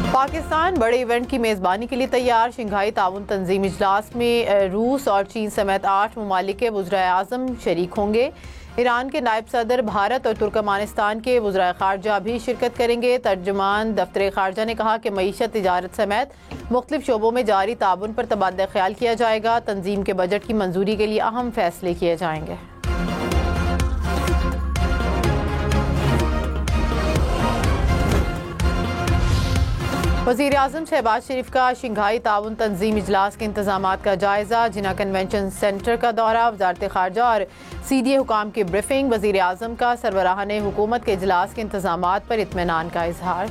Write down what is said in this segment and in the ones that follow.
पाकिस्तान बड़े इवेंट की मेज़बानी के लिए तैयार। शंघाई ताउन तंजीम इजलास में रूस और चीन समेत 8 ममालिक के वज़राए आज़म शरीक होंगे। ईरान के नायब सदर, भारत और तुर्कमानिस्तान के वज़राए ख़ारजा भी शिरकत करेंगे। तर्जुमान दफ्तर ख़ारजा ने कहा कि मईशत, तिजारत समेत मुख्तलिफ शोबों में जारी ताउन पर तबादला ख्याल किया जाएगा। तंजीम के बजट की मंजूरी के लिए अहम फैसले किए जाएंगे। वज़ीर आज़म शहबाज शरीफ का शंघाई ताउन तंजीम इजलास के इंतजामात का जायजा। जिना कन्वेंशन सेंटर का दौरा, वज़ारत ख़ारजा और CDA हुकाम की ब्रीफिंग। वज़ीर आज़म का सरबराहान हुकूमत के इजलास के इंतजामात पर इत्मीनान का इजहार।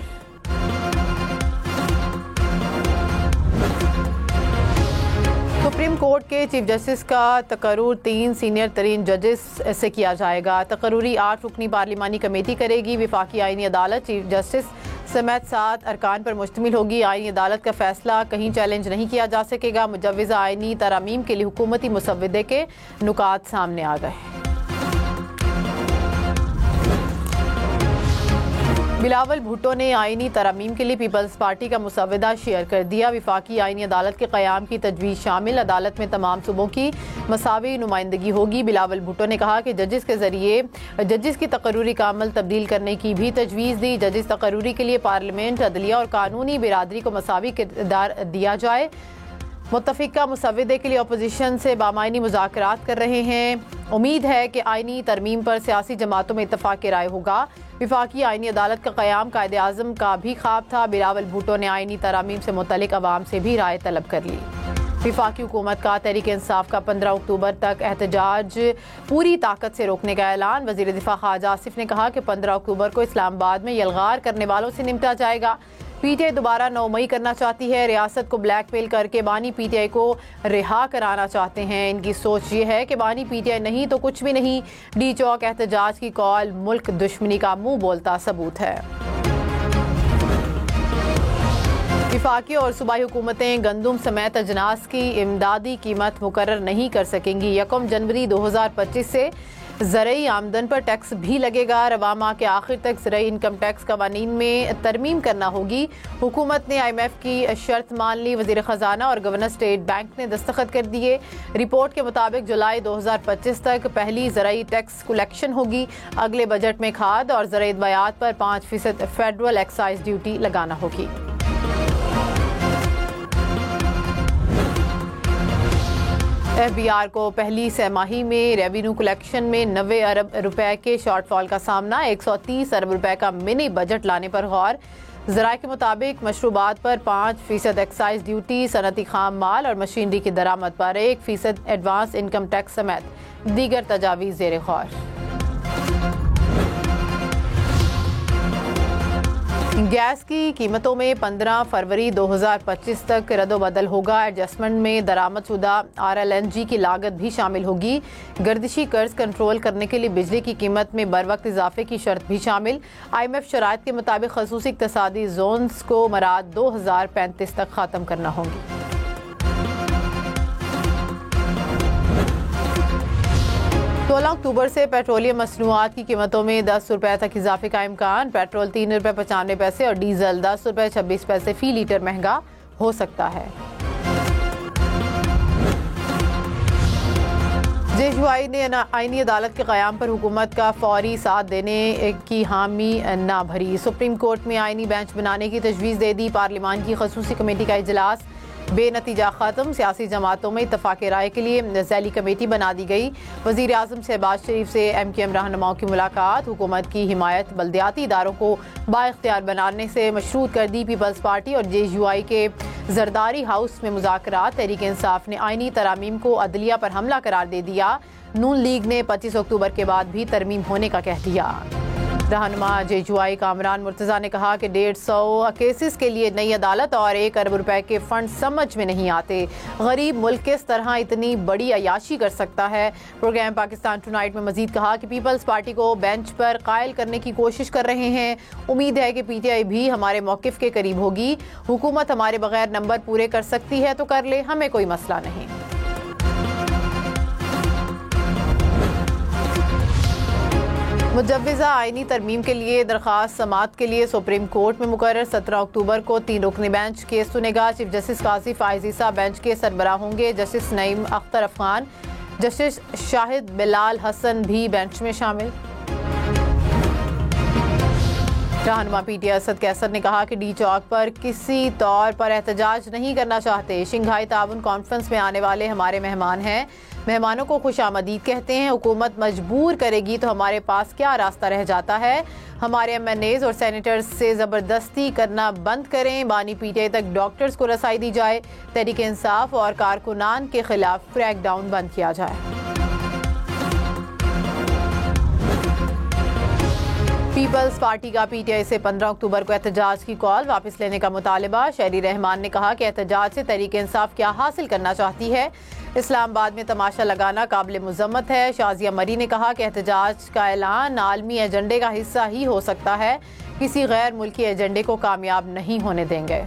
सुप्रीम कोर्ट के चीफ जस्टिस का तकर्रुर 3 सीनियर तरीन जजेस से किया जाएगा। तकर्रुरी 8 रुकनी पार्लिमानी कमेटी करेगी। विफाकी आईनी अदालत चीफ जस्टिस समेत 7 अरकान पर मुश्तमिल होगी। आईनी अदालत का फैसला कहीं चैलेंज नहीं किया जा सकेगा। मुजव्वज़ा आईनी तरामीम के लिए हुकूमती मुसव्वदे के नुकात सामने आ गए। बिलावल भुट्टो ने आईनी तरामीम के लिए पीपल्स पार्टी का मुसव्वदा शेयर कर दिया। विफाकी आईनी अदालत के क़याम की तजवीज़ शामिल। अदालत में तमाम सूबों की मसावी नुमाइंदगी होगी। बिलावल भुट्टो ने कहा कि जजिस के जरिए जजिस की तकर्रुरी का अमल तब्दील करने की भी तजवीज़ दी। जजिस तकर्रुरी के लिए पार्लियामेंट, अदलिया और कानूनी बिरादरी को मसावी किरदार दिया जाए। मुत्तफ़िका मुसव्वदे के लिए अपोजिशन से बामायनी मुज़ाकरात कर रहे हैं। उम्मीद है कि आईनी तरमीम पर सियासी जमातों में इत्तफ़ाक़ राय होगा। विफाकी आईनी अदालत का क़याम कायदे आज़म का भी ख्वाब था। बिलावल भुट्टो ने आईनी तरामीम से मुतल्लिक़ अवाम से भी राय तलब कर ली। विफाकी हुकूमत का तहरीक इंसाफ का 15 अक्टूबर तक एहतजाज पूरी ताकत से रोकने का ऐलान। वज़ीर दिफा ख्वाजा आसिफ ने कहा कि 15 अक्टूबर को इस्लामाबाद में यलगार करने वालों से निपटा जाएगा। PTI दोबारा 9 मई करना चाहती है। रियासत को ब्लैकमेल करके बानी PTI को रिहा कराना चाहते हैं। इनकी सोच ये है कि बानी PTI नहीं तो कुछ भी नहीं। डी चौक एहतजाज की कॉल मुल्क दुश्मनी का मुंह बोलता सबूत है। विफाकी और सूबाई हुकूमतें गंदम समेत अजनास की इमदादी कीमत मुकर्रर नहीं कर सकेंगी। 1 जनवरी 2025 से ज़रई आमदन पर टैक्स भी लगेगा। रवा माह के आखिर तक ज़रई इनकम टैक्स कवानीन में तरमीम करना होगी। हुकूमत ने IMF की शर्त मान ली। वज़ीर ख़जाना और गवर्नर स्टेट बैंक ने दस्तखत कर दिए। रिपोर्ट के मुताबिक जुलाई 2025 तक पहली ज़रई टैक्स कलेक्शन होगी। अगले बजट में खाद और ज़रई अद्वियात पर 5% फेडरल एक्साइज ड्यूटी लगाना होगी। FBR को पहली सहमाही में रेवेन्यू कलेक्शन में 90 अरब रुपए के शॉर्टफॉल का सामना। 130 अरब रुपए का मिनी बजट लाने पर गौर। ज़राए के मुताबिक मशरूबात पर 5% एक्साइज ड्यूटी, सनती खाम माल और मशीनरी की दरामद पर 1% एडवांस इनकम टैक्स समेत दीगर तजावीज़ ज़ेर गौर। गैस की कीमतों में 15 फरवरी 2025 तक रद्दोबदल होगा। एडजस्टमेंट में दरामदशुदा RLNG की लागत भी शामिल होगी। गर्दिशी कर्ज कंट्रोल करने के लिए बिजली की कीमत में बर वक्त इजाफे की शर्त भी शामिल। IMF शराइत के मुताबिक खसूसी इक्तसादी जोन्स को मराद 2035 तक ख़त्म करना होगी। 16 अक्टूबर से पेट्रोलियम मसनूआत की कीमतों में 10 रुपए तक इजाफे का इम्कान। पेट्रोल 3 रुपए 95 पैसे और डीजल 10 रुपए 26 पैसे फी लीटर महंगा हो सकता है। JUI ने आईनी अदालत के क़याम पर हुकूमत का फौरी साथ देने की हामी ना भरी। सुप्रीम कोर्ट में आईनी बेंच बनाने की तजवीज़ दे दी। पार्लियामान की खसूसी कमेटी का इजलास बेनतीजा ख़त्म। सियासी जमातों में इत्तफ़ाक़ राय के लिए ज़ैली कमेटी बना दी गई। वज़ीर आज़म शहबाज शरीफ से MKM रहनुमाओं की मुलाकात। हुकूमत की हिमायत बल्दियाती इदारों को बाइख्तियार बनाने से मशरूत कर दी। पीपल्स पार्टी और JUI के जरदारी हाउस में मुज़ाकरात। तहरीक इंसाफ ने आईनी तरामीम को अदलिया पर हमला करार दे दिया। नून लीग ने 25 अक्टूबर के बाद भी तरमीम होने का कह दिया। रहनुमा JUI कामरान मुर्तज़ा ने कहा कि 150 केसेस के लिए नई अदालत और 1 अरब रुपए के फंड समझ में नहीं आते। गरीब मुल्क किस तरह इतनी बड़ी अयाशी कर सकता है। प्रोग्राम पाकिस्तान टुनाइट में मजीद कहा कि पीपल्स पार्टी को बेंच पर कायल करने की कोशिश कर रहे हैं। उम्मीद है कि PTI भी हमारे मौक़िफ़ के करीब होगी। हुकूमत हमारे बगैर नंबर पूरे कर सकती है तो कर ले, हमें कोई मसला नहीं। मुजव्विज़ा आईनी तरमीम के लिए दरख्वास्त समाअत के लिए सुप्रीम कोर्ट में मुकर्रर 17 अक्टूबर को 3 रुकनी बेंच केस सुनेगा। चीफ जस्टिस काजी फाइज ईसा बेंच के सरबराह होंगे। जस्टिस नईम अख्तर अफगान, जस्टिस शाहिद बिलाल हसन भी बेंच में शामिल। रहनुमा पीटीआई असद कैसर ने कहा कि डी चौक पर किसी तौर पर एहतजाज नहीं करना चाहते। शंघाई ताउन कॉन्फ्रेंस में आने वाले हमारे मेहमान हैं, मेहमानों को खुशामदीद कहते हैं। हुकूमत मजबूर करेगी तो हमारे पास क्या रास्ता रह जाता है। हमारे एमएनएज और सेनेटर्स से ज़बरदस्ती करना बंद करें। बानी पीटीआई तक डॉक्टर्स को रसाई दी जाए। तहरीक इंसाफ और कारकुनान के खिलाफ क्रैकडाउन बंद किया जाए। पीपल्स पार्टी का पीटीआई से 15 अक्टूबर को एहतजाज की कॉल वापस लेने का मुतालबा। शहरी रहमान ने कहा कि एहतजाज से तहरीक इंसाफ क्या हासिल करना चाहती है। इस्लामाबाद में तमाशा लगाना काबिल मुज़म्मत है। शाजिया मरी ने कहा कि एहतजाज का ऐलान आलमी एजेंडे का हिस्सा ही हो सकता है, किसी गैर मुल्की एजेंडे को कामयाब नहीं होने देंगे।